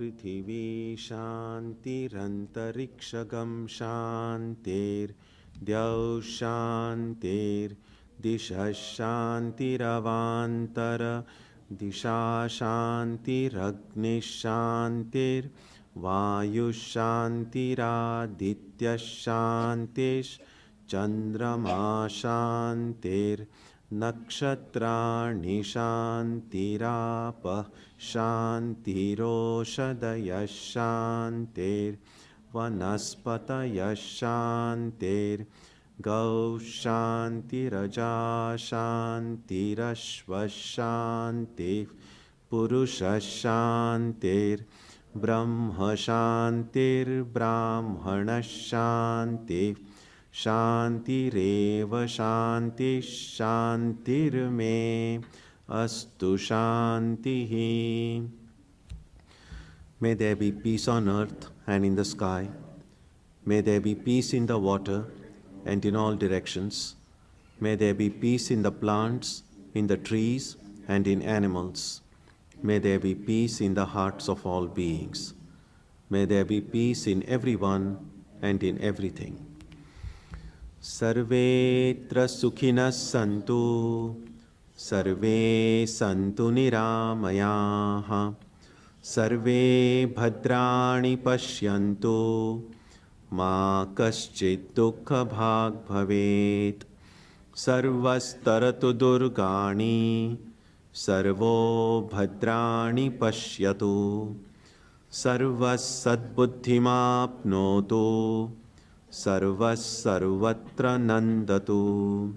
Prithvi Shantirantarikshagam Shantir Dyav Shantir Disha Shantiravantara Disha Shantiragni Shantir Vayu Shantiraditya Shantish Chandrama Shantir Nakshatrani Shantirapa Shantiroshadaya Shantir Vanaspataya Shantir Gau Shantiraja Shantirashva Shantir Purusha Shantir Brahma Shantir Brahmana Shantir Shantireva Shanti Shantirme Astu Shantihi. May there be peace on earth and in the sky. May there be peace in the water and in all directions. May there be peace in the plants, in the trees, and in animals. May there be peace in the hearts of all beings. May there be peace in everyone and in everything. Sarvetra sukhinas santu, sarve santu niramayaha, sarve bhadrani pashyantu, ma kaschit dukha bhag bhavet, sarvastaratu durgani, sarvo bhadrani pashyatu, sarvas sadbuddhimapnotu, sarvas sarvatra nandatu.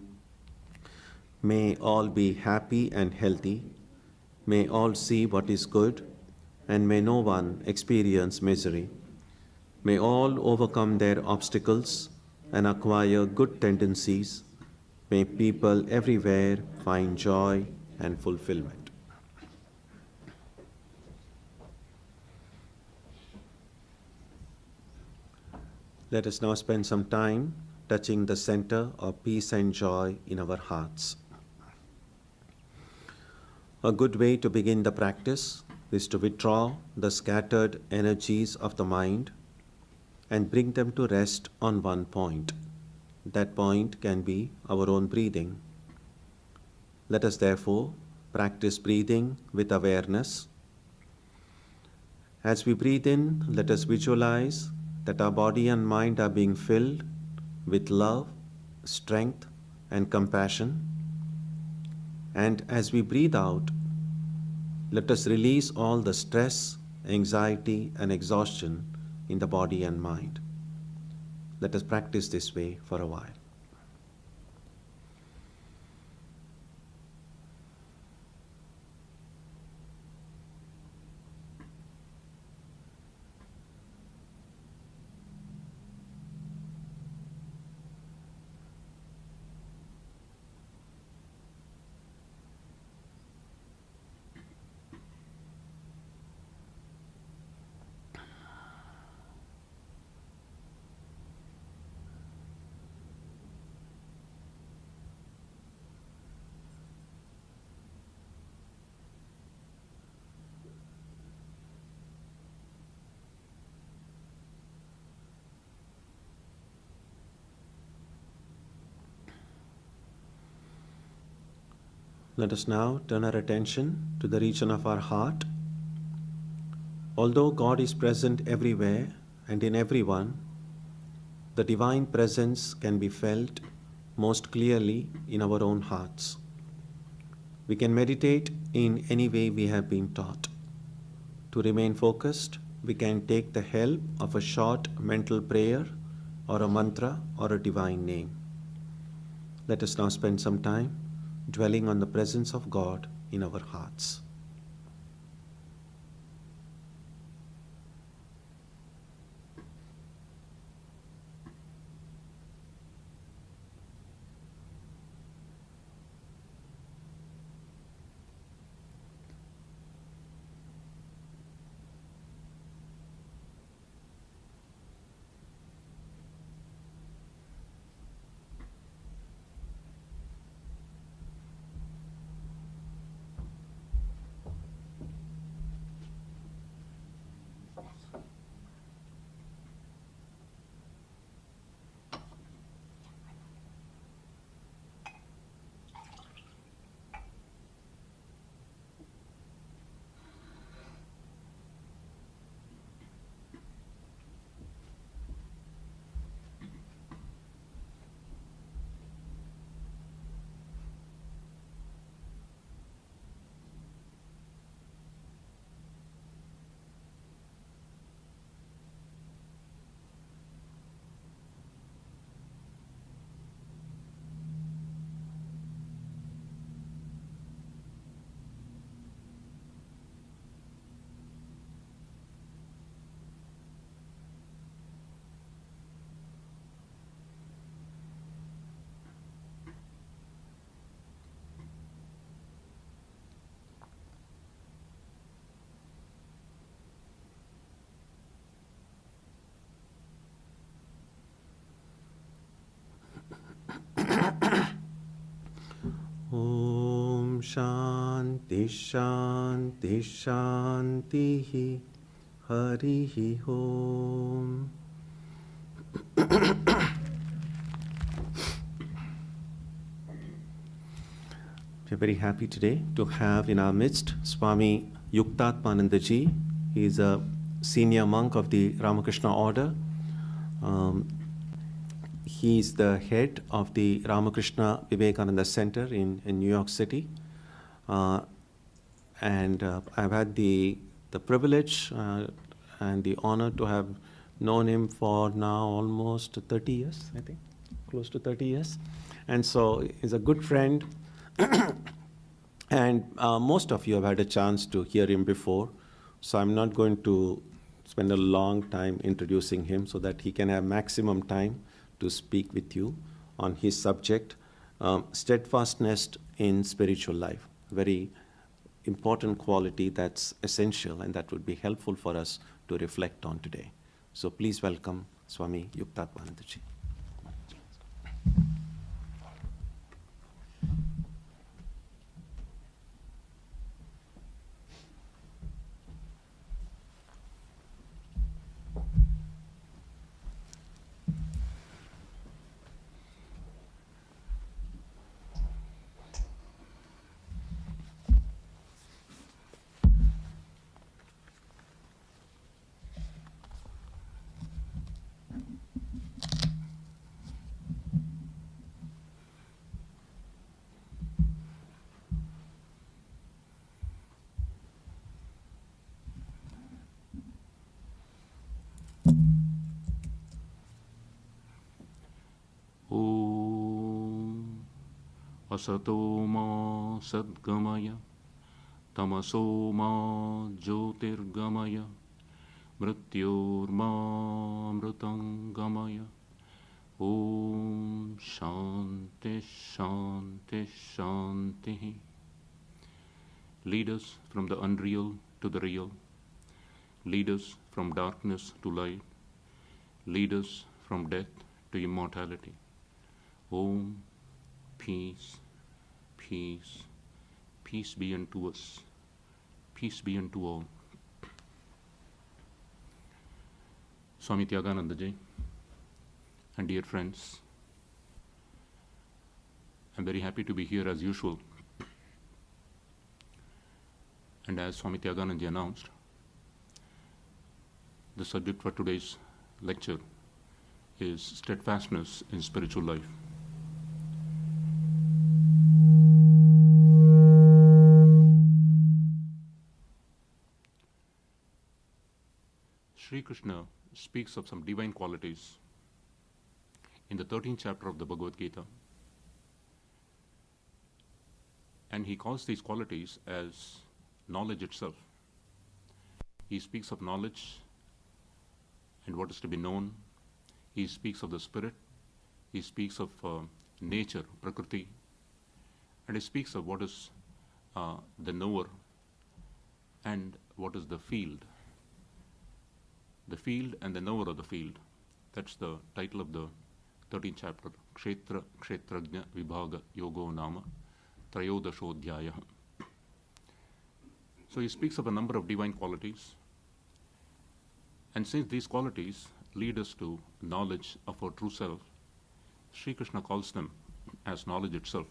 May all be happy and healthy. May all see what is good, and may no one experience misery. May all overcome their obstacles and acquire good tendencies. May people everywhere find joy and fulfillment. Let us now spend some time touching the center of peace and joy in our hearts. A good way to begin the practice is to withdraw the scattered energies of the mind and bring them to rest on one point. That point can be our own breathing. Let us therefore practice breathing with awareness. As we breathe in, let us visualize that our body and mind are being filled with love, strength, and compassion. And as we breathe out, let us release all the stress, anxiety, and exhaustion in the body and mind. Let us practice this way for a while. Let us now turn our attention to the region of our heart. Although God is present everywhere and in everyone, the divine presence can be felt most clearly in our own hearts. We can meditate in any way we have been taught. To remain focused, we can take the help of a short mental prayer or a mantra or a divine name. Let us now spend some time dwelling on the presence of God in our hearts. Shanti Shanti Shanti Harihi Om. We're very happy today to have in our midst Swami Yuktatmanandaji. He is a senior monk of the Ramakrishna order. He is the head of the Ramakrishna Vivekananda Center in New York City. I've had the privilege and the honor to have known him for now almost 30 years, I think, close to 30 years. And so he's a good friend. And most of you have had a chance to hear him before, so I'm not going to spend a long time introducing him so that he can have maximum time to speak with you on his subject, steadfastness in spiritual life. Very important quality that's essential and that would be helpful for us to reflect on today. So please welcome Swami Yuktatmanandaji. Asato ma sadgamaya, tamaso ma jyotirgamaya, mrityor ma amritangamaya. Om Shanti Shanti Shanti. Lead us from the unreal to the real. Lead us from darkness to light. Lead us from death to immortality. Om Peace. Peace, peace be unto us, peace be unto all. Swami Tyagananda Ji and dear friends, I'm very happy to be here as usual. And as Swami Tyagananda Ji announced, the subject for today's lecture is steadfastness in spiritual life. Sri Krishna speaks of some divine qualities in the 13th chapter of the Bhagavad Gita, and he calls these qualities as knowledge itself. He speaks of knowledge and what is to be known. He speaks of the spirit. He speaks of nature, Prakriti, and he speaks of what is the knower and what is the field. The field and the knower of the field. That's the title of the 13th chapter. Kshetra Kshetrajna Vibhaga Yogo Nama Trayodashodhyaya. So he speaks of a number of divine qualities. And since these qualities lead us to knowledge of our true self, Sri Krishna calls them as knowledge itself.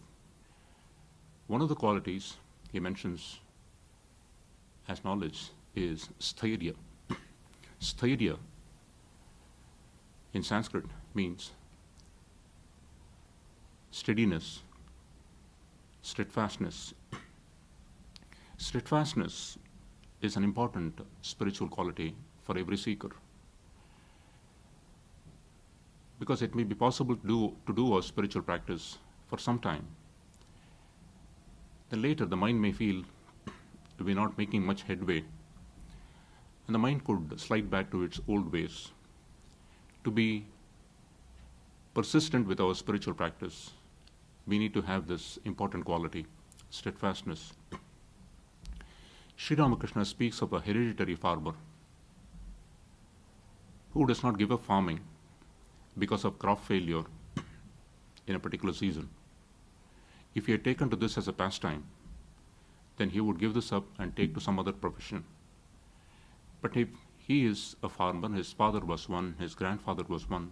One of the qualities he mentions as knowledge is Sthairya. Sthairya in Sanskrit means steadiness, steadfastness. Steadfastness is an important spiritual quality for every seeker, because it may be possible to do our spiritual practice for some time. Then later the mind may feel to be not making much headway, and the mind could slide back to its old ways. To be persistent with our spiritual practice, we need to have this important quality, steadfastness. Sri Ramakrishna speaks of a hereditary farmer who does not give up farming because of crop failure in a particular season. If he had taken to this as a pastime, then he would give this up and take to some other profession. But if he is a farmer, his father was one, his grandfather was one,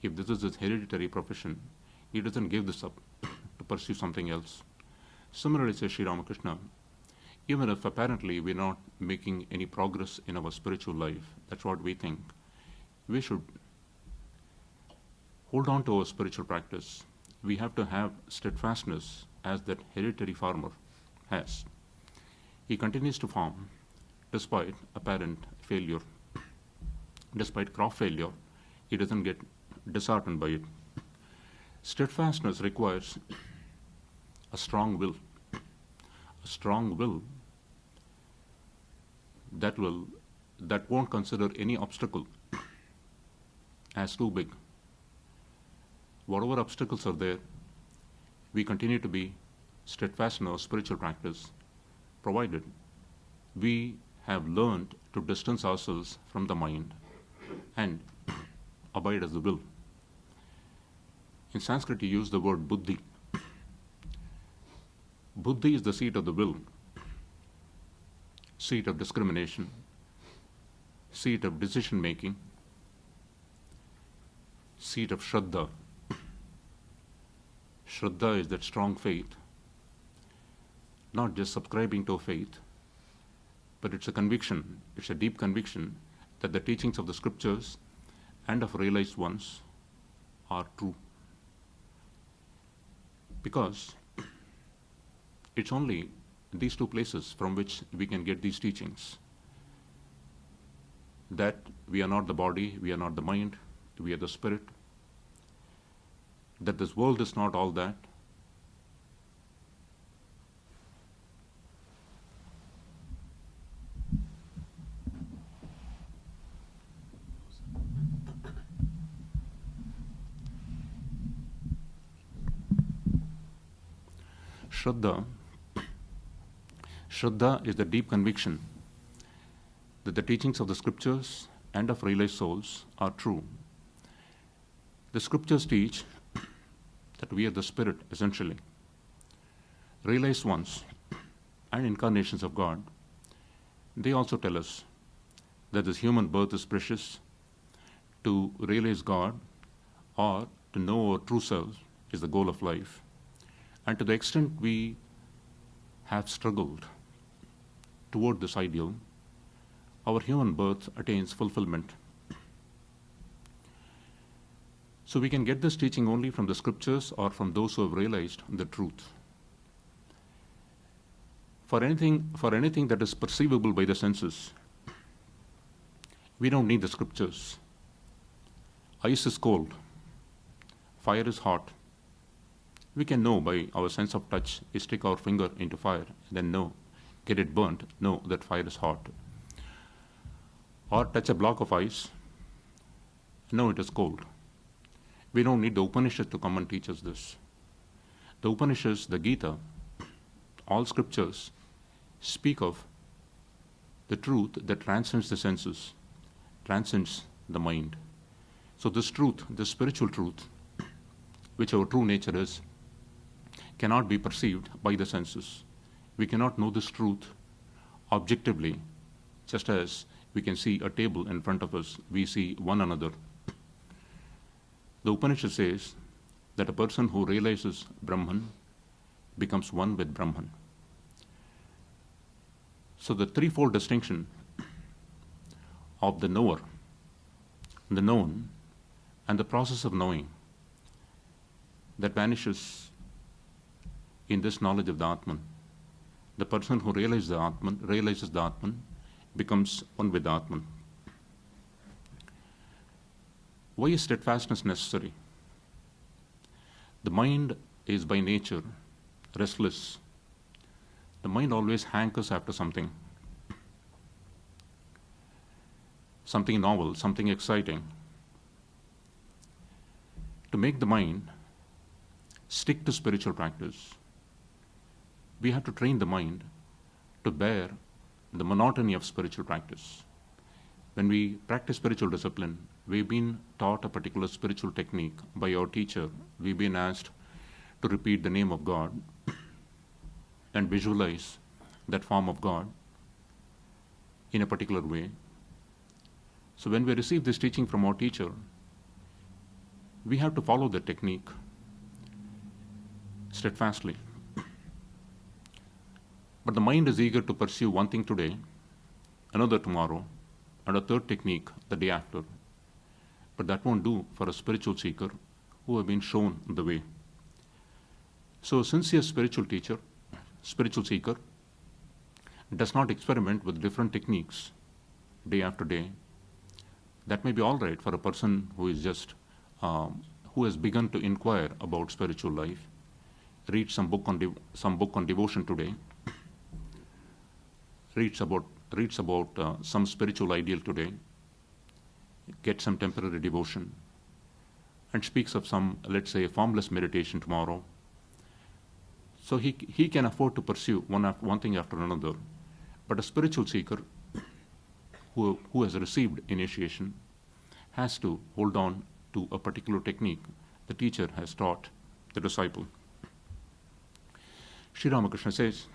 if this is his hereditary profession, he doesn't give this up to pursue something else. Similarly, says Sri Ramakrishna, even if apparently we're not making any progress in our spiritual life, that's what we think, we should hold on to our spiritual practice. We have to have steadfastness as that hereditary farmer has. He continues to farm despite apparent failure. Despite crop failure, he doesn't get disheartened by it. Steadfastness requires a strong will. A strong will that won't consider any obstacle as too big. Whatever obstacles are there, we continue to be steadfast in our spiritual practice, provided we have learned to distance ourselves from the mind and abide as the will. In Sanskrit, you use the word buddhi. Buddhi is the seat of the will, seat of discrimination, seat of decision making, seat of Shraddha. Shraddha is that strong faith, not just subscribing to a faith, but it's a conviction, it's a deep conviction that the teachings of the scriptures and of realized ones are true. Because it's only these two places from which we can get these teachings. That we are not the body, we are not the mind, we are the spirit. That this world is not all that. Shraddha is the deep conviction that the teachings of the scriptures and of realized souls are true. The scriptures teach that we are the spirit, essentially. Realized ones and incarnations of God, they also tell us that this human birth is precious. To realize God or to know our true selves is the goal of life. And to the extent we have struggled toward this ideal, our human birth attains fulfillment. So we can get this teaching only from the scriptures or from those who have realized the truth. For anything that is perceivable by the senses, we don't need the scriptures. Ice is cold, fire is hot. We can know by our sense of touch. We stick our finger into fire, then know, get it burnt, know that fire is hot. Or touch a block of ice, know it is cold. We don't need the Upanishads to come and teach us this. The Upanishads, the Gita, all scriptures speak of the truth that transcends the senses, transcends the mind. So this truth, this spiritual truth, which our true nature is, cannot be perceived by the senses. We cannot know this truth objectively, just as we can see a table in front of us, we see one another. The Upanishad says that a person who realizes Brahman becomes one with Brahman. So the threefold distinction of the knower, the known, and the process of knowing that vanishes in this knowledge of the Atman. The person who realizes the Atman becomes one with the Atman. Why is steadfastness necessary? The mind is by nature restless. The mind always hankers after something novel, something exciting. To make the mind stick to spiritual practice, we have to train the mind to bear the monotony of spiritual practice. When we practice spiritual discipline, we've been taught a particular spiritual technique by our teacher. We've been asked to repeat the name of God and visualize that form of God in a particular way. So when we receive this teaching from our teacher, we have to follow the technique steadfastly. But the mind is eager to pursue one thing today, another tomorrow, and a third technique the day after. But that won't do for a spiritual seeker who have been shown the way. So a sincere spiritual seeker, does not experiment with different techniques day after day. That may be all right for a person who is just who has begun to inquire about spiritual life, read some book on devotion today, reads about some spiritual ideal today, get some temporary devotion, and speaks of some, let's say, formless meditation tomorrow. So he can afford to pursue one thing after another. But a spiritual seeker who has received initiation has to hold on to a particular technique the teacher has taught the disciple. Sri Ramakrishna says,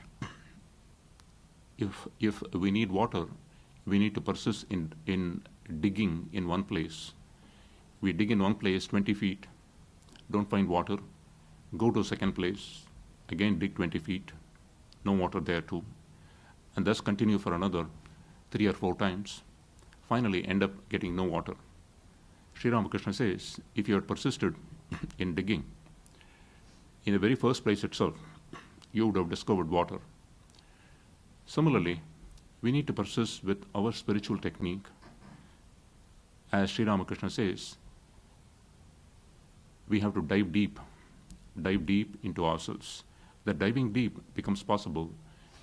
if we need water, we need to persist in digging in one place. We dig in one place 20 feet, don't find water, go to a second place, again dig 20 feet, no water there too, and thus continue for another 3 or 4 times, finally end up getting no water. Sri Ramakrishna says, if you had persisted in digging, in the very first place itself, you would have discovered water. Similarly, we need to persist with our spiritual technique. As Sri Ramakrishna says, we have to dive deep into ourselves. That diving deep becomes possible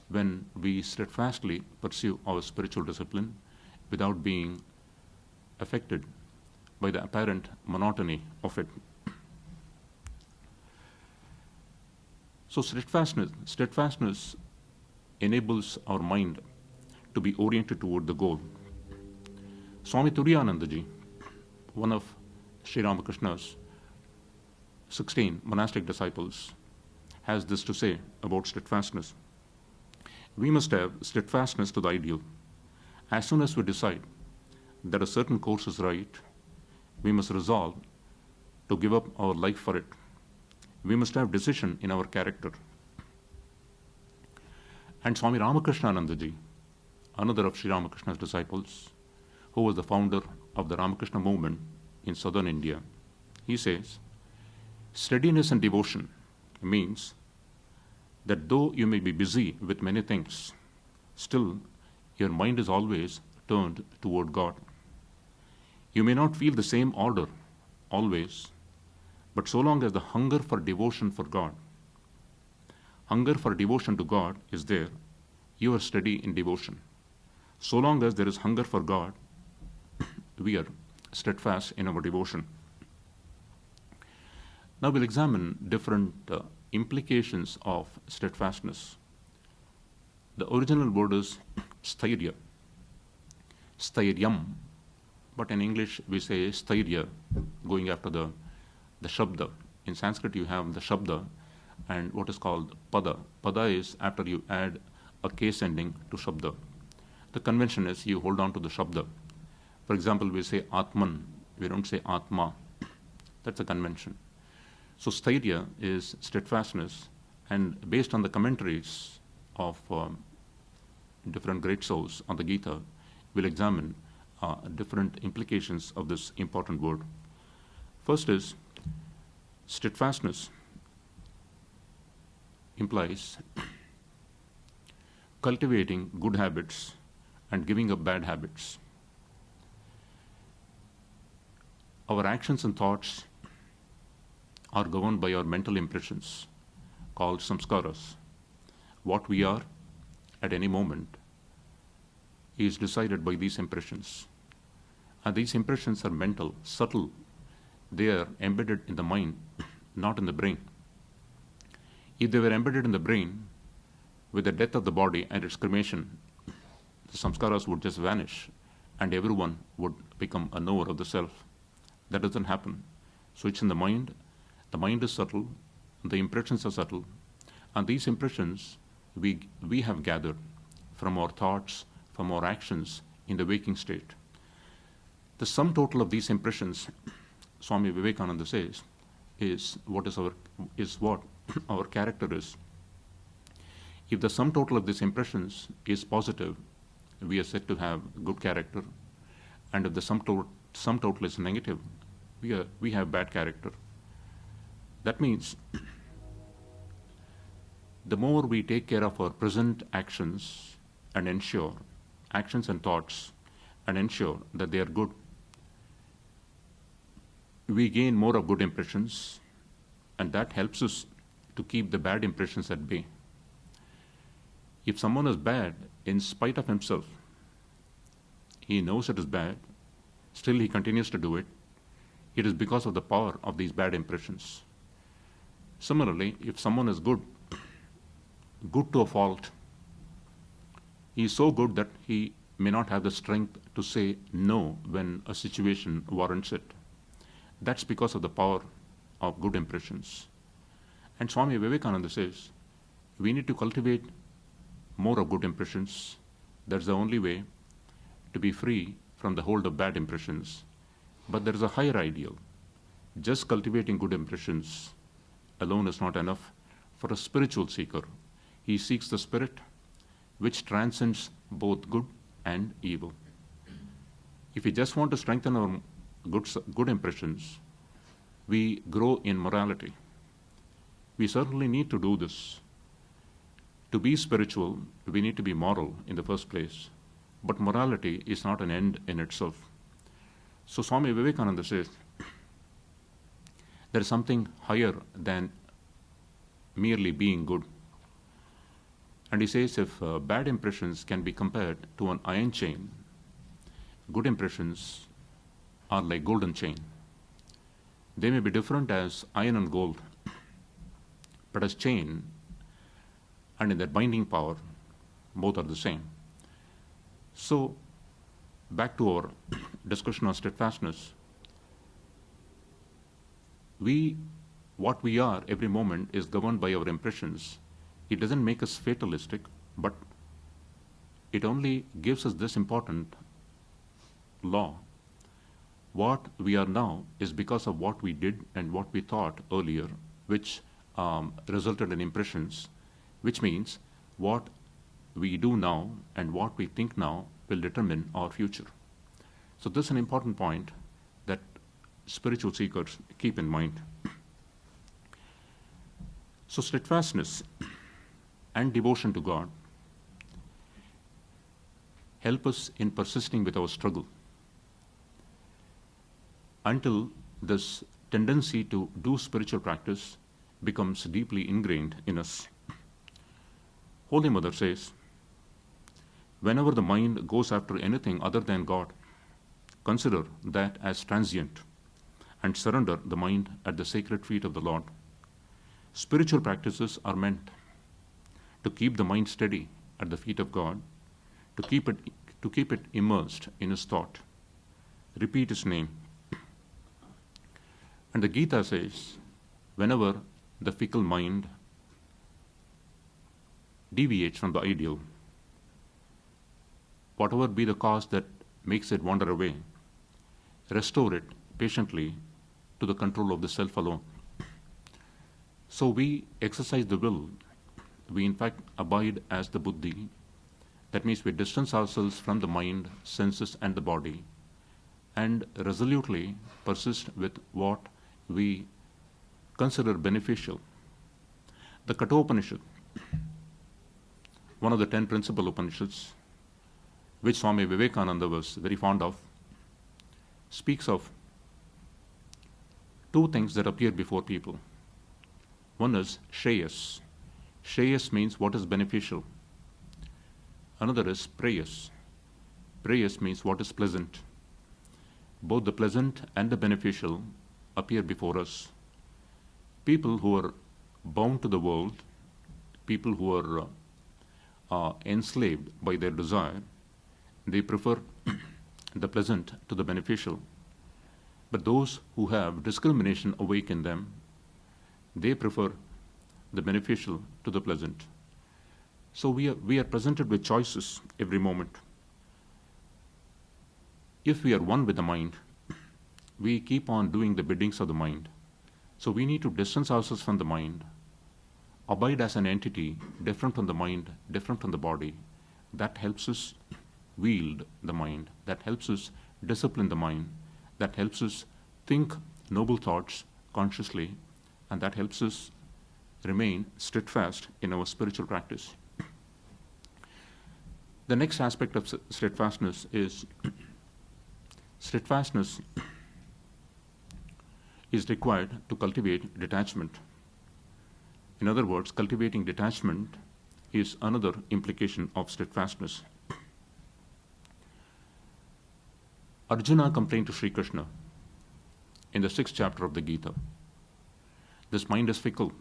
when we steadfastly pursue our spiritual discipline without being affected by the apparent monotony of it. So steadfastness enables our mind to be oriented toward the goal. Swami Tyagananda, one of Sri Ramakrishna's 16 monastic disciples, has this to say about steadfastness. We must have steadfastness to the ideal. As soon as we decide that a certain course is right, we must resolve to give up our life for it. We must have decision in our character. And Swami Ramakrishnanandaji, another of Sri Ramakrishna's disciples, who was the founder of the Ramakrishna movement in southern India, he says, steadiness and devotion means that though you may be busy with many things, still your mind is always turned toward God. You may not feel the same order always, but so long as the hunger for devotion for God, hunger for devotion to God is there, you are steady in devotion. So long as there is hunger for God, we are steadfast in our devotion. Now we'll examine different implications of steadfastness. The original word is sthairya, stairyam, but in English we say sthairya, going after the shabda. In Sanskrit you have the shabda and what is called pada. Pada is after you add a case ending to shabda. The convention is you hold on to the shabda. For example, we say atman, we don't say atma. That's a convention. So sthairya is steadfastness, and based on the commentaries of different great souls on the Gita, we'll examine different implications of this important word. First is, steadfastness implies cultivating good habits and giving up bad habits. Our actions and thoughts are governed by our mental impressions called samskaras. What we are at any moment is decided by these impressions. And these impressions are mental, subtle. They are embedded in the mind, not in the brain. If they were embedded in the brain, with the death of the body and its cremation, the samskaras would just vanish and everyone would become a knower of the self. That doesn't happen. So it's in the mind. The mind is subtle, the impressions are subtle, and these impressions we have gathered from our thoughts, from our actions in the waking state. The sum total of these impressions, Swami Vivekananda says, is what our character is. If the sum total of these impressions is positive, we are said to have good character, and if the sum total is negative, we have bad character. That means the more we take care of our present actions and thoughts and ensure that they are good, we gain more of good impressions, and that helps us to keep the bad impressions at bay. If someone is bad in spite of himself, he knows it is bad, still he continues to do it, it is because of the power of these bad impressions. Similarly, if someone is good to a fault, he is so good that he may not have the strength to say no when a situation warrants it. That's because of the power of good impressions. And Swami Vivekananda says, we need to cultivate more of good impressions. That's the only way to be free from the hold of bad impressions. But there is a higher ideal. Just cultivating good impressions alone is not enough for a spiritual seeker. He seeks the spirit which transcends both good and evil. If we just want to strengthen our good impressions, we grow in morality. We certainly need to do this. To be spiritual, we need to be moral in the first place. But morality is not an end in itself. So Swami Vivekananda says, there is something higher than merely being good. And he says, if bad impressions can be compared to an iron chain, good impressions are like golden chain. They may be different as iron and gold, but as chain and in their binding power, both are the same. So, back to our discussion on steadfastness. What we are every moment is governed by our impressions. It doesn't make us fatalistic, but it only gives us this important law. What we are now is because of what we did and what we thought earlier, which resulted in impressions, which means what we do now and what we think now will determine our future. So this is an important point that spiritual seekers keep in mind. So steadfastness and devotion to God help us in persisting with our struggle until this tendency to do spiritual practice becomes deeply ingrained in us. Holy Mother says, whenever the mind goes after anything other than God, consider that as transient and surrender the mind at the sacred feet of the Lord. Spiritual practices are meant to keep the mind steady at the feet of God, to keep it immersed in His thought. Repeat His name. And the Gita says, whenever the fickle mind deviates from the ideal, whatever be the cause that makes it wander away, restore it patiently to the control of the self alone. So we exercise the will. We in fact abide as the buddhi. That means we distance ourselves from the mind, senses and the body and resolutely persist with what we consider beneficial. The Kathopanishad, one of the 10 principal Upanishads, which Swami Vivekananda was very fond of, speaks of two things that appear before people. One is Shreyas. Shreyas means what is beneficial. Another is Preyas. Preyas means what is pleasant. Both the pleasant and the beneficial appear before us. People who are bound to the world, people who are enslaved by their desire, they prefer the pleasant to the beneficial. But those who have discrimination awake in them, they prefer the beneficial to the pleasant. So we are presented with choices every moment. If we are one with the mind, we keep on doing the biddings of the mind. So we need to distance ourselves from the mind, abide as an entity, different from the mind, different from the body. That helps us wield the mind, that helps us discipline the mind, that helps us think noble thoughts consciously, and that helps us remain steadfast in our spiritual practice. The next aspect of steadfastness is steadfastness is required to cultivate detachment. In other words, cultivating detachment is another implication of steadfastness. Arjuna complained to Sri Krishna in the 6th chapter of the Gita. This mind is fickle,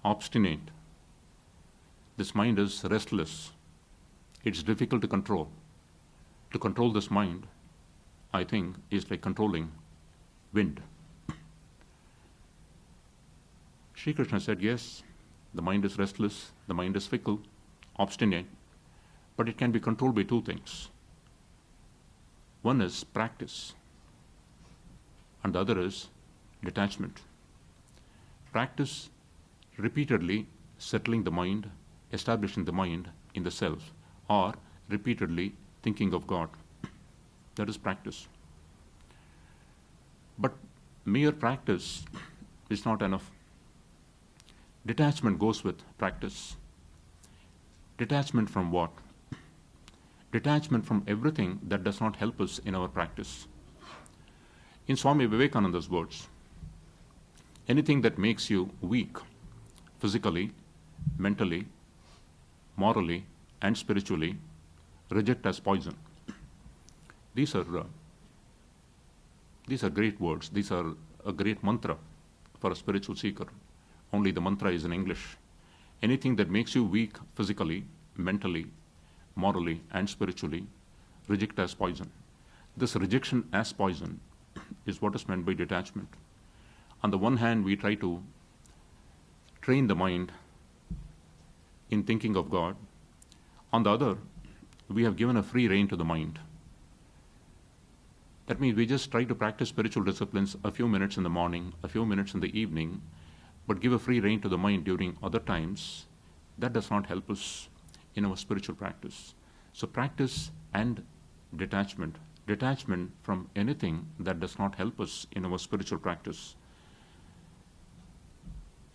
obstinate. This mind is restless. It's difficult to control. To control this mind, I think, is like controlling wind. Sri Krishna said, yes, the mind is restless, the mind is fickle, obstinate, but it can be controlled by two things. One is practice, and the other is detachment. Practice repeatedly settling the mind, establishing the mind in the self, or repeatedly thinking of God. That is practice. But mere practice is not enough. Detachment goes with practice. Detachment from what? Detachment from everything that does not help us in our practice. In Swami Vivekananda's words, anything that makes you weak, physically, mentally, morally, and spiritually, reject as poison. These are great words. These are a great mantra for a spiritual seeker. Only the mantra is in English. Anything that makes you weak physically, mentally, morally, and spiritually, reject as poison. This rejection as poison is what is meant by detachment. On the one hand, we try to train the mind in thinking of God. On the other, we have given a free rein to the mind. That means we just try to practice spiritual disciplines a few minutes in the morning, a few minutes in the evening, but give a free rein to the mind during other times. That does not help us in our spiritual practice. So practice and detachment. Detachment from anything that does not help us in our spiritual practice.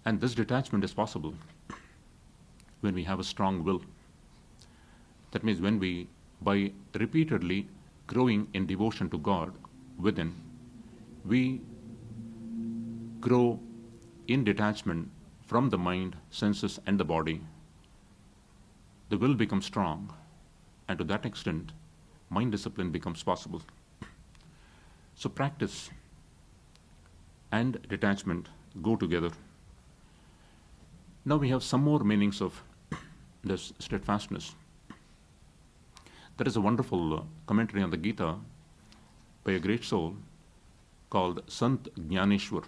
And this detachment is possible when we have a strong will. That means when we, by repeatedly growing in devotion to God within, we grow in detachment from the mind, senses, and the body. The will becomes strong, and to that extent, mind discipline becomes possible. So practice and detachment go together. Now we have some more meanings of this steadfastness. There is a wonderful commentary on the Gita by a great soul called Sant Jnaneshwar.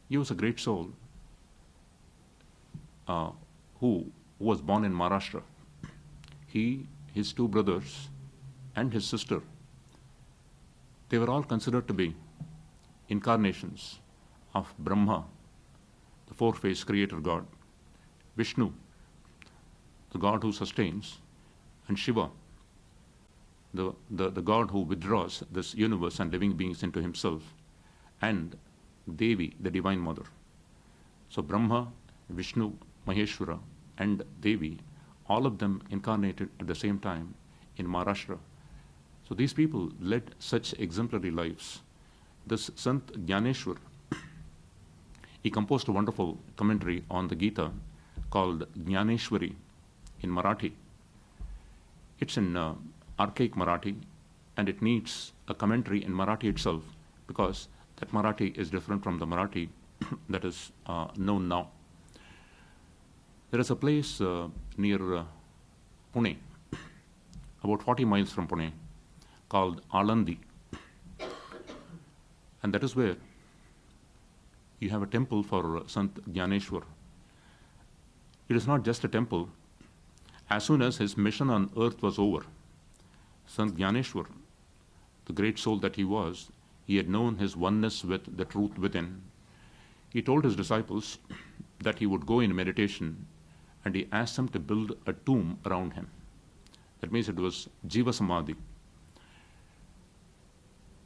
He was a great soul who was born in Maharashtra. He, his two brothers, and his sister, they were all considered to be incarnations of Brahma, the four-faced creator God, Vishnu, the God who sustains, and Shiva, the God who withdraws this universe and living beings into himself, and Devi, the Divine Mother. So Brahma, Vishnu, Maheshwara, and Devi, all of them incarnated at the same time in Maharashtra. So these people led such exemplary lives. This Sant Jnaneshwar, he composed a wonderful commentary on the Gita called Jnaneshwari in Marathi. It's in archaic Marathi, and it needs a commentary in Marathi itself, because that Marathi is different from the Marathi that is known now. There is a place near Pune, about 40 miles from Pune, called Alandi. And that is where you have a temple for Sant Jnaneshwar. It is not just a temple. As soon as his mission on earth was over, Sant Jnaneshwar, the great soul that he was, he had known his oneness with the truth within. He told his disciples that he would go in meditation, and he asked them to build a tomb around him. That means it was Jiva Samadhi.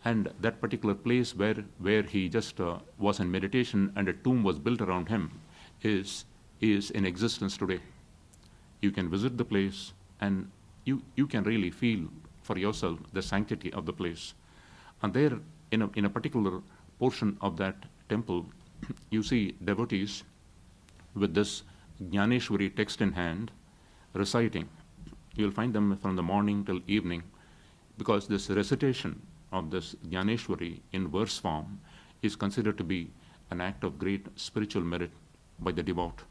And that particular place where he just was in meditation and a tomb was built around him is in existence today. You can visit the place and you can really feel for yourself the sanctity of the place. And there, in a particular portion of that temple, you see devotees with this Jnaneshwari text in hand, reciting. You'll find them from the morning till evening, because this recitation of this Jnaneshwari in verse form is considered to be an act of great spiritual merit by the devout.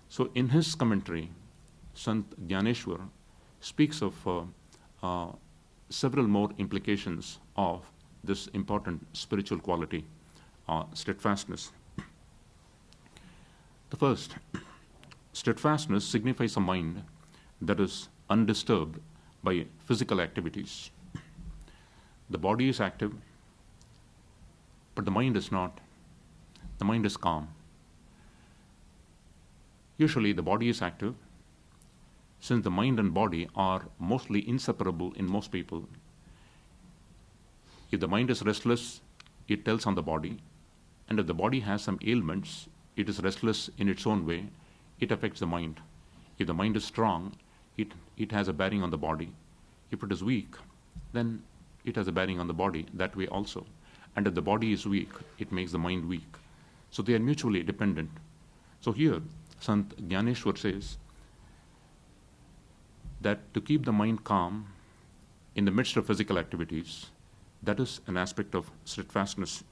So in his commentary, Sant Jnaneshwar speaks of several more implications of this important spiritual quality, steadfastness. The first, steadfastness signifies a mind that is undisturbed by physical activities. The body is active, but the mind is not. The mind is calm. Usually the body is active. Since the mind and body are mostly inseparable in most people, if the mind is restless, it tells on the body, and if the body has some ailments, it is restless in its own way, it affects the mind. If the mind is strong, it has a bearing on the body. If it is weak, then it has a bearing on the body that way also. And if the body is weak, it makes the mind weak. So they are mutually dependent. So here, Sant Jnaneshwar says that to keep the mind calm in the midst of physical activities, that is an aspect of steadfastness.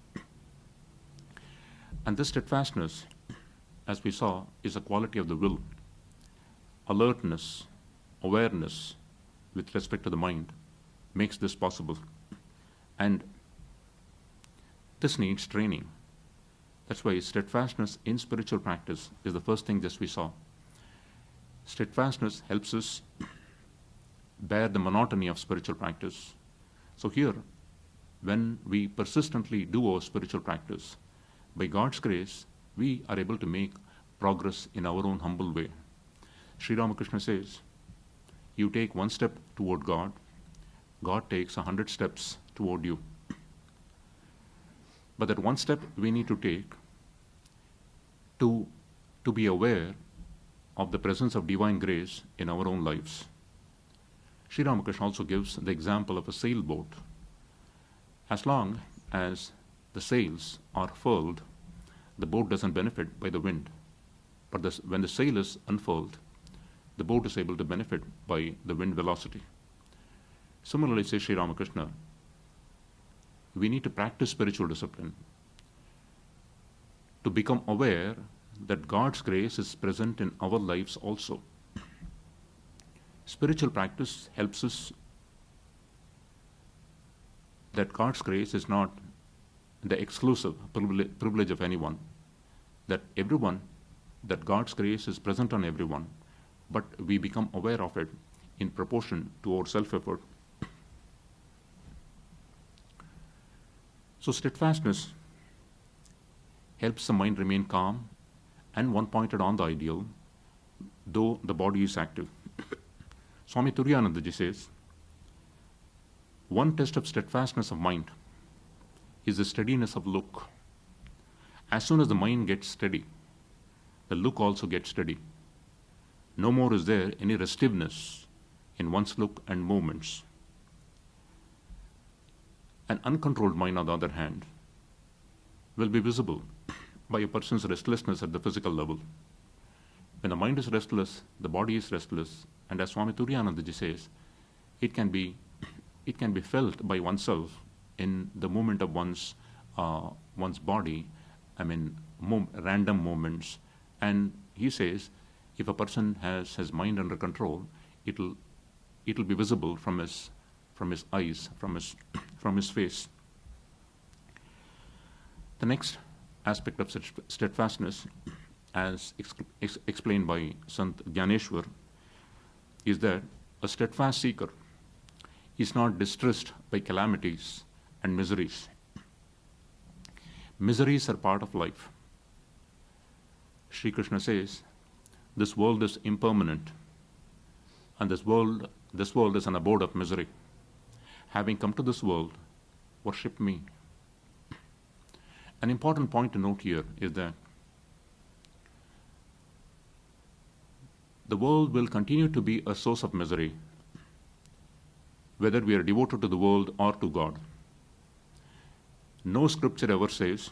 And this steadfastness, as we saw, is a quality of the will. Alertness, awareness with respect to the mind makes this possible. And this needs training. That's why steadfastness in spiritual practice is the first thing that we saw. Steadfastness helps us bear the monotony of spiritual practice. So here, when we persistently do our spiritual practice, by God's grace, we are able to make progress in our own humble way. Sri Ramakrishna says, you take one step toward God, God takes 100 steps toward you. But that one step we need to take to be aware of the presence of divine grace in our own lives. Sri Ramakrishna also gives the example of a sailboat. As long as the sails are furled, the boat doesn't benefit by the wind. But when the sail is unfurled, the boat is able to benefit by the wind velocity. Similarly, says Sri Ramakrishna, we need to practice spiritual discipline to become aware that God's grace is present in our lives also. Spiritual practice helps us that God's grace is not the exclusive privilege of anyone, that God's grace is present on everyone, but we become aware of it in proportion to our self-effort. So steadfastness helps the mind remain calm and one-pointed on the ideal, though the body is active. Swami Tyagananda says, one test of steadfastness of mind is the steadiness of look. As soon as the mind gets steady, the look also gets steady. No more is there any restiveness in one's look and movements. An uncontrolled mind, on the other hand, will be visible by a person's restlessness at the physical level. When the mind is restless, the body is restless, and as Swami Tyagananda says, it can be felt by oneself in the movement of one's body, random movements. And he says, if a person has his mind under control, it'll be visible from his eyes, from his face. The next aspect of steadfastness as explained by Sant Gyaneshwar, is that a steadfast seeker is not distressed by calamities and miseries. Miseries are part of life. Sri Krishna says, this world is impermanent, and this world is an abode of misery. Having come to this world, worship me. An important point to note here is that the world will continue to be a source of misery, whether we are devoted to the world or to God. No scripture ever says,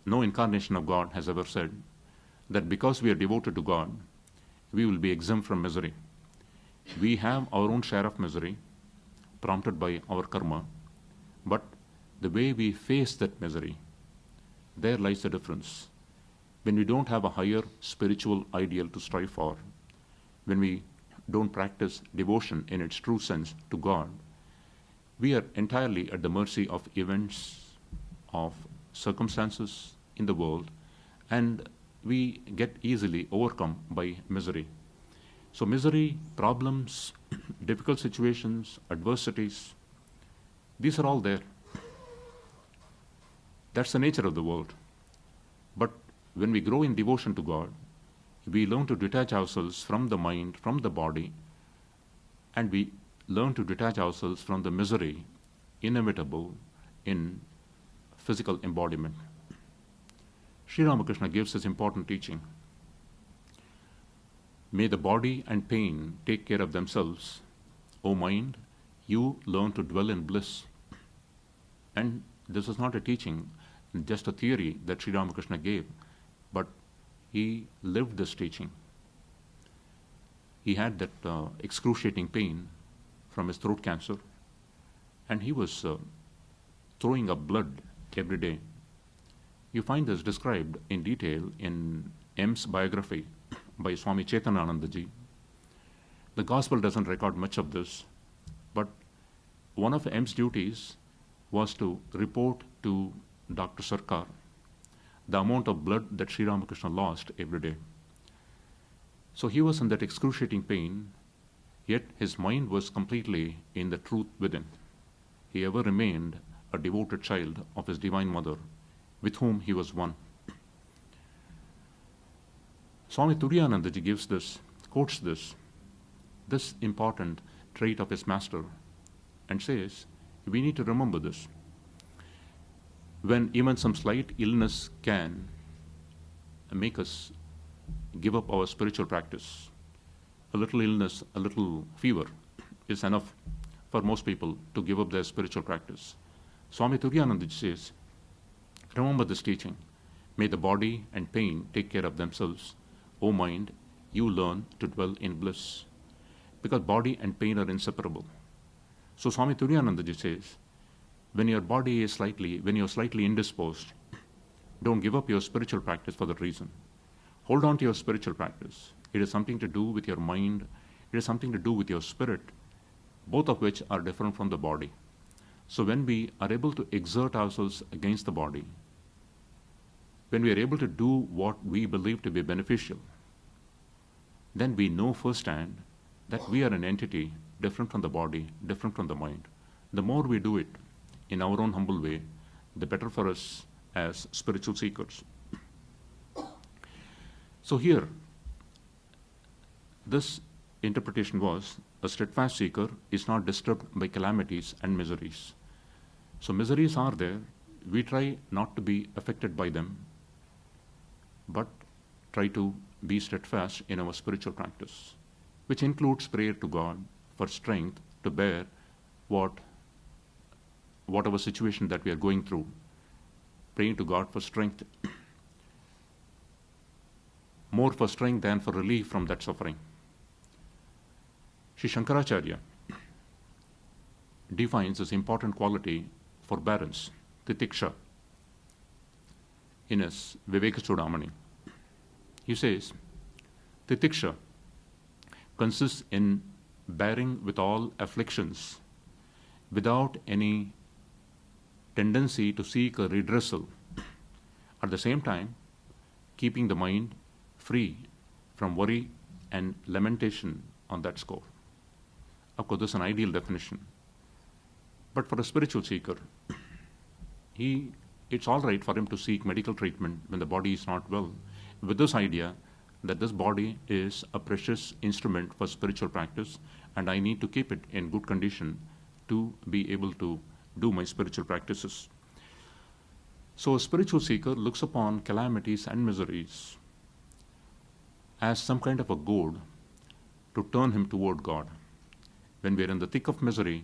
no incarnation of God has ever said, that because we are devoted to God, we will be exempt from misery. We have our own share of misery, prompted by our karma, but the way we face that misery, there lies the difference. When we don't have a higher spiritual ideal to strive for, when we don't practice devotion in its true sense to God, we are entirely at the mercy of events, of circumstances in the world, and we get easily overcome by misery. So misery, problems, difficult situations, adversities, these are all there. That's the nature of the world. But when we grow in devotion to God, we learn to detach ourselves from the mind, from the body, and we learn to detach ourselves from the misery inevitable in physical embodiment. Sri Ramakrishna gives this important teaching. May the body and pain take care of themselves. O mind, you learn to dwell in bliss. And this is not a teaching, just a theory that Sri Ramakrishna gave, but he lived this teaching. He had that excruciating pain from his throat cancer, and he was throwing up blood every day. You find this described in detail in M's biography by Swami Tyagananda. The Gospel doesn't record much of this, but one of M's duties was to report to Dr. Sarkar the amount of blood that Sri Ramakrishna lost every day. So he was in that excruciating pain, yet his mind was completely in the truth within. He ever remained a devoted child of his Divine Mother, with whom he was one. Swami Tyagananda quotes this important trait of his master, and says, we need to remember this. When even some slight illness can make us give up our spiritual practice, a little illness, a little fever is enough for most people to give up their spiritual practice. Swami Tyagananda says, remember this teaching. May the body and pain take care of themselves. O mind, you learn to dwell in bliss. Because body and pain are inseparable. So Swami Tyagananda says, when you're slightly indisposed, don't give up your spiritual practice for that reason. Hold on to your spiritual practice. It is something to do with your mind. It is something to do with your spirit, both of which are different from the body. So when we are able to exert ourselves against the body, when we are able to do what we believe to be beneficial, then we know firsthand that we are an entity different from the body, different from the mind. The more we do it in our own humble way, the better for us as spiritual seekers. So here, this interpretation was, a steadfast seeker is not disturbed by calamities and miseries. So miseries are there. We try not to be affected by them, but try to be steadfast in our spiritual practice, which includes prayer to God for strength to bear whatever situation that we are going through, praying to God for strength, more for strength than for relief from that suffering. Sri Shankaracharya defines this important quality, forbearance, titiksha, in his Viveka-Chudamani. He says, titiksha consists in bearing with all afflictions without any tendency to seek a redressal. At the same time, keeping the mind free from worry and lamentation on that score. Of course, this is an ideal definition. But for a spiritual seeker, it's all right for him to seek medical treatment when the body is not well, with this idea that this body is a precious instrument for spiritual practice, and I need to keep it in good condition to be able to do my spiritual practices. So a spiritual seeker looks upon calamities and miseries as some kind of a goad to turn him toward God. When we are in the thick of misery,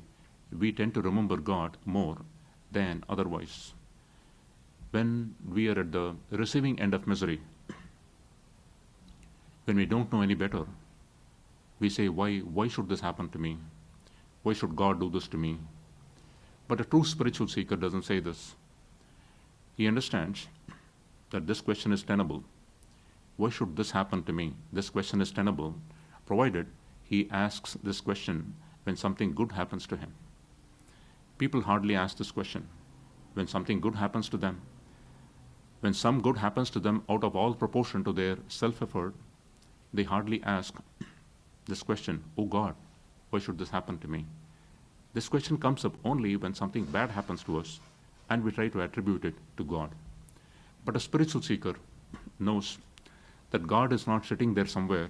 we tend to remember God more than otherwise. When we are at the receiving end of misery, when we don't know any better, we say, why should this happen to me? Why should God do this to me? But a true spiritual seeker doesn't say this. He understands that this question is tenable. Why should this happen to me? This question is tenable, provided he asks this question when something good happens to him. People hardly ask this question when something good happens to them. When some good happens to them out of all proportion to their self-effort, they hardly ask this question, oh God, why should this happen to me? This question comes up only when something bad happens to us and we try to attribute it to God. But a spiritual seeker knows that God is not sitting there somewhere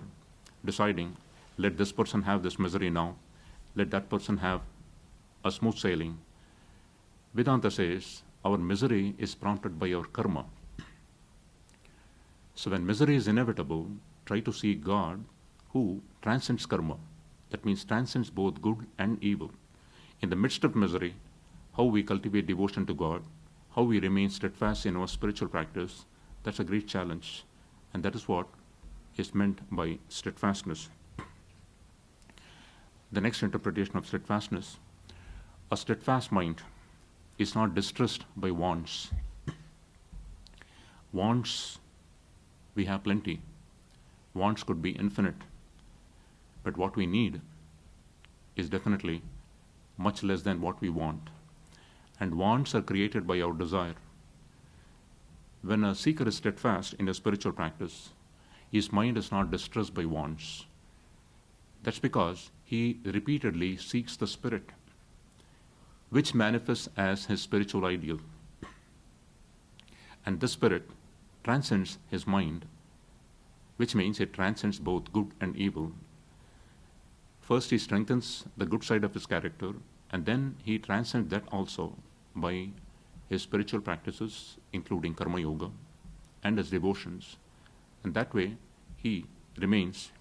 deciding, let this person have this misery now, let that person have a smooth sailing. Vedanta says our misery is prompted by our karma. So when misery is inevitable, try to see God who transcends karma. That means transcends both good and evil. In the midst of misery, how we cultivate devotion to God, how we remain steadfast in our spiritual practice, that's a great challenge. And that is what is meant by steadfastness. The next interpretation of steadfastness, a steadfast mind is not distressed by wants. Wants, we have plenty. Wants could be infinite. But what we need is definitely much less than what we want. And wants are created by our desire. When a seeker is steadfast in a spiritual practice, his mind is not distressed by wants. That's because he repeatedly seeks the spirit, which manifests as his spiritual ideal. And this spirit transcends his mind, which means it transcends both good and evil. First, he strengthens the good side of his character, and then he transcends that also by his spiritual practices, including karma yoga and his devotions. And that way, he remains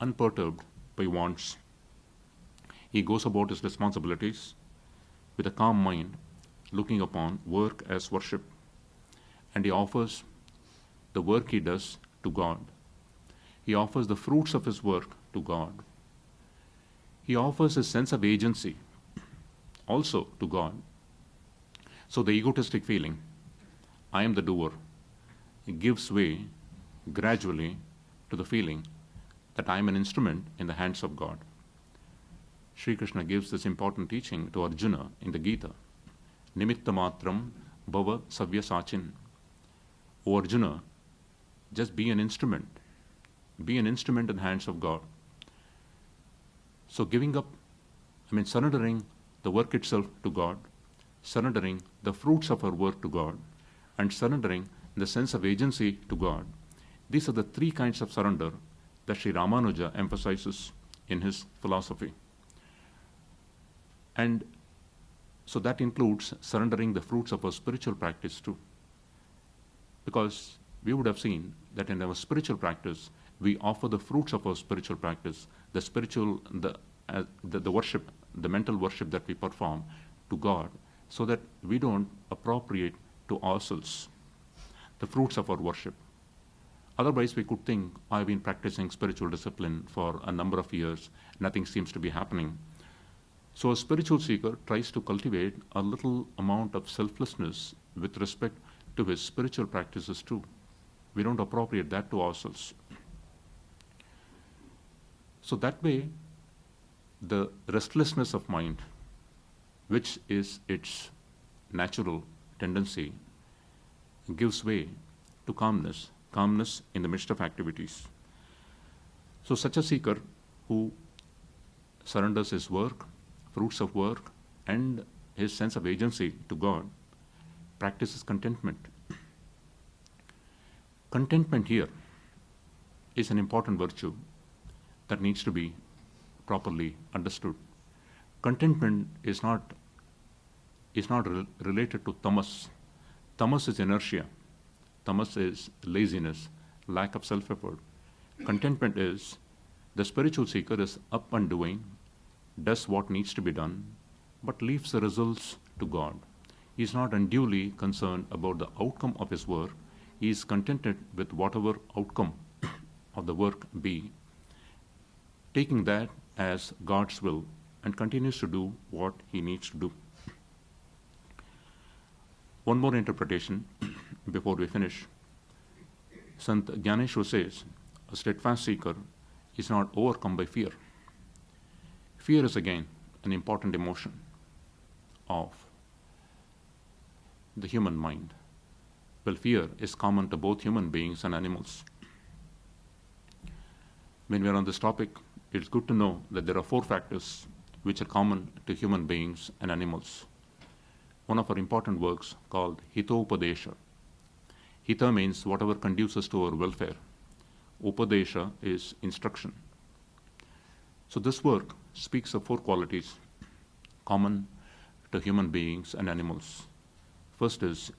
unperturbed by wants. He goes about his responsibilities with a calm mind, looking upon work as worship, and he offers the work he does to God. He offers the fruits of his work to God. He offers his sense of agency also to God. So the egotistic feeling, I am the doer, gives way gradually to the feeling that I am an instrument in the hands of God. Sri Krishna gives this important teaching to Arjuna in the Gita. Nimitta matram bhava savya sachin. O Arjuna, just be an instrument. Be an instrument in the hands of God. So surrendering the work itself to God, surrendering the fruits of our work to God, and surrendering the sense of agency to God. These are the three kinds of surrender that Sri Ramanuja emphasizes in his philosophy. And so that includes surrendering the fruits of our spiritual practice too. Because we would have seen that in our spiritual practice, we offer the fruits of our spiritual practice, the worship, the mental worship that we perform to God, so that we don't appropriate to ourselves the fruits of our worship. Otherwise, we could think, I've been practicing spiritual discipline for a number of years, nothing seems to be happening. So a spiritual seeker tries to cultivate a little amount of selflessness with respect to his spiritual practices too. We don't appropriate that to ourselves. So that way, the restlessness of mind, which is its natural tendency, gives way to calmness, calmness in the midst of activities. So such a seeker who surrenders his work, fruits of work, and his sense of agency to God practices contentment. Contentment here is an important virtue that needs to be properly understood. Contentment is not related to tamas. Tamas is inertia. Tamas is laziness, lack of self-effort. Contentment is the spiritual seeker is up and doing, does what needs to be done, but leaves the results to God. He is not unduly concerned about the outcome of his work. He is contented with whatever outcome of the work be, taking that as God's will, and continues to do what he needs to do. One more interpretation before we finish. Sant Gyaneshwar says, a steadfast seeker is not overcome by fear. Fear is again an important emotion of the human mind. Well, fear is common to both human beings and animals. When we are on this topic, it's good to know that there are 4 factors which are common to human beings and animals. One of our important works called Hitopadesha. Hita means whatever conduces to our welfare. Upadesha is instruction. So this work speaks of 4 qualities common to human beings and animals. First is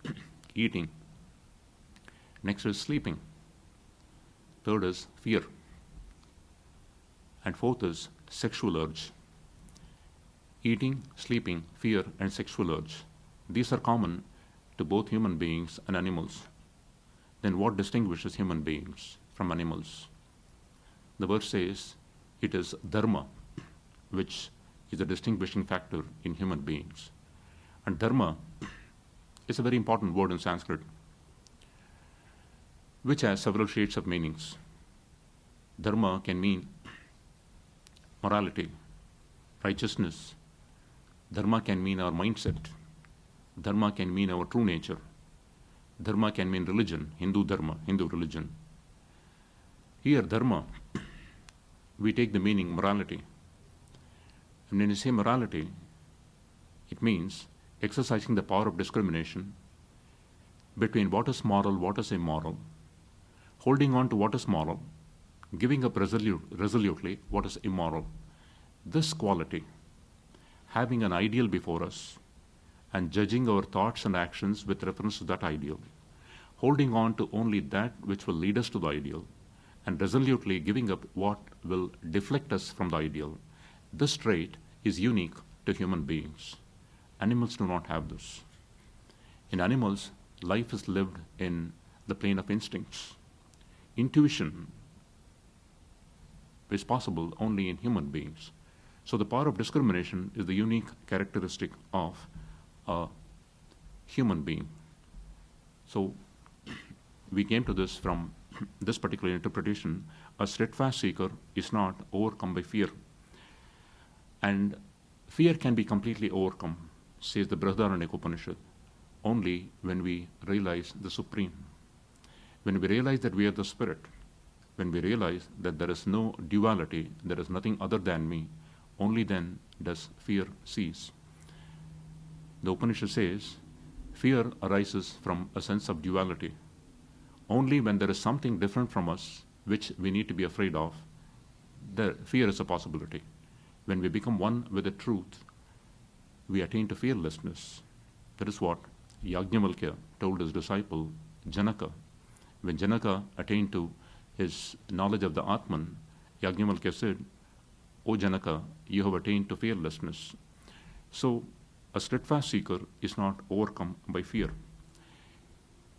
eating. Next is sleeping. Third is fear. And fourth is sexual urge. Eating, sleeping, fear, and sexual urge. These are common to both human beings and animals. Then what distinguishes human beings from animals? The verse says it is dharma, which is a distinguishing factor in human beings. And dharma is a very important word in Sanskrit, which has several shades of meanings. Dharma can mean morality, righteousness. Dharma can mean our mindset. Dharma can mean our true nature. Dharma can mean religion, Hindu dharma, Hindu religion. Here, dharma, we take the meaning morality. And when you say morality, it means exercising the power of discrimination between what is moral, what is immoral, holding on to what is moral, giving up resolutely what is immoral. This quality, having an ideal before us and judging our thoughts and actions with reference to that ideal, holding on to only that which will lead us to the ideal, and resolutely giving up what will deflect us from the ideal, this trait is unique to human beings. Animals do not have this. In animals, life is lived in the plane of instincts. Intuition is possible only in human beings. So the power of discrimination is the unique characteristic of a human being. So we came to this from this particular interpretation. A steadfast seeker is not overcome by fear. And fear can be completely overcome, says the Brihadaranyaka Upanishad, only when we realize the Supreme. When we realize that we are the Spirit, when we realize that there is no duality, there is nothing other than me, only then does fear cease. The Upanishad says, fear arises from a sense of duality. Only when there is something different from us which we need to be afraid of, the fear is a possibility. When we become one with the truth, we attain to fearlessness. That is what Yajnavalkya told his disciple Janaka. When Janaka attained to his knowledge of the Atman, Yajnavalkya said, O Janaka, you have attained to fearlessness. So, a steadfast seeker is not overcome by fear.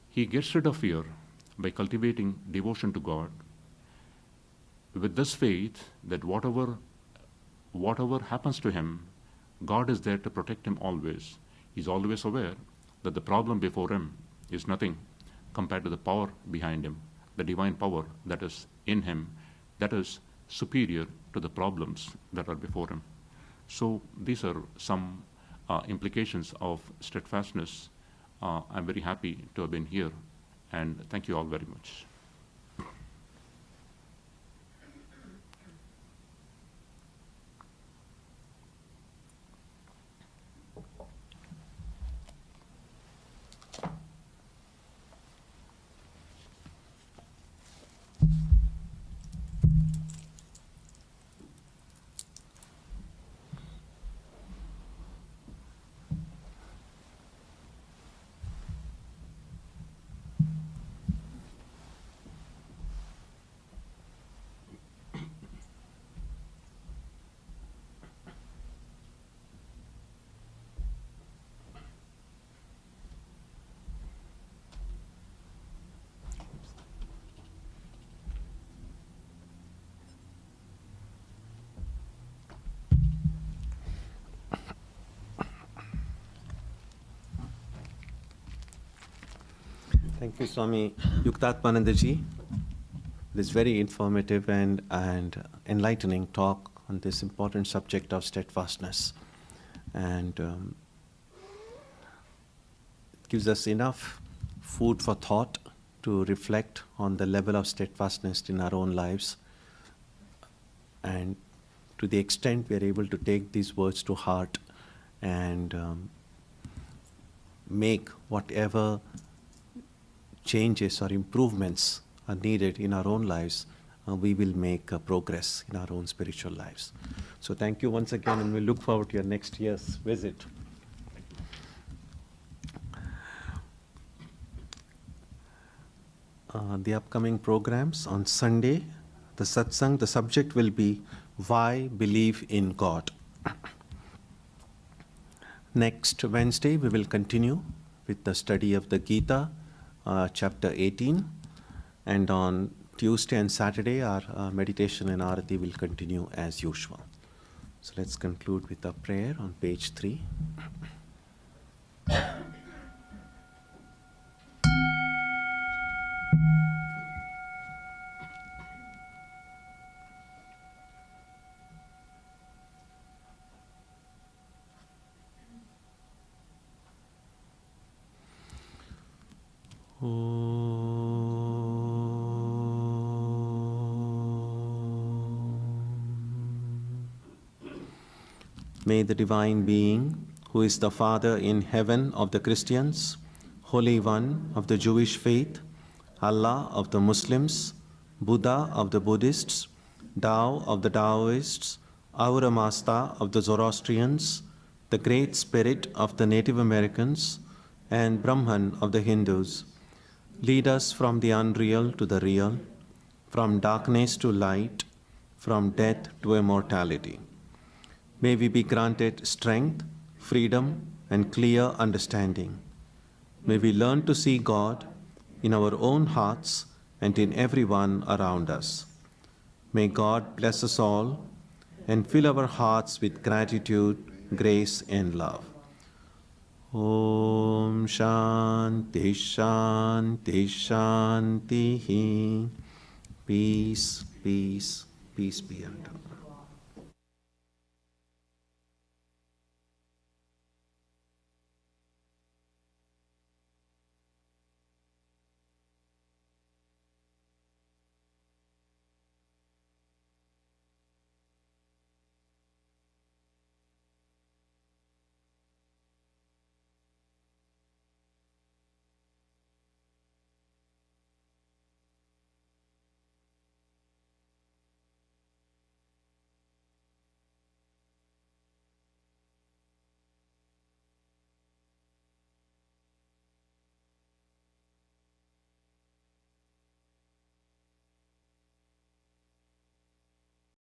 He gets rid of fear by cultivating devotion to God, with this faith that whatever happens to him, God is there to protect him always. He's always aware that the problem before him is nothing compared to the power behind him, the divine power that is in him, that is superior to the problems that are before him. So these are some implications of steadfastness. I'm very happy to have been here, and thank you all very much. Thank you, Swami Yuktatmanandaji. This very informative and enlightening talk on this important subject of steadfastness. And it gives us enough food for thought to reflect on the level of steadfastness in our own lives. And to the extent we are able to take these words to heart and make whatever changes or improvements are needed in our own lives, we will make progress in our own spiritual lives. So thank you once again, and we look forward to your next year's visit. The upcoming programs on Sunday, the Satsang, the subject will be Why Believe in God. Next Wednesday, we will continue with the study of the Gita, chapter 18. And on Tuesday and Saturday, our meditation and arati will continue as usual. So let's conclude with a prayer on page 3. May the Divine Being, who is the Father in heaven of the Christians, Holy One of the Jewish faith, Allah of the Muslims, Buddha of the Buddhists, Tao of the Taoists, Ahura Mazda of the Zoroastrians, the Great Spirit of the Native Americans, and Brahman of the Hindus, lead us from the unreal to the real, from darkness to light, from death to immortality. May we be granted strength, freedom, and clear understanding. May we learn to see God in our own hearts and in everyone around us. May God bless us all and fill our hearts with gratitude, grace, and love. Om Shanti Shanti Shanti. Peace, peace, peace be unto you.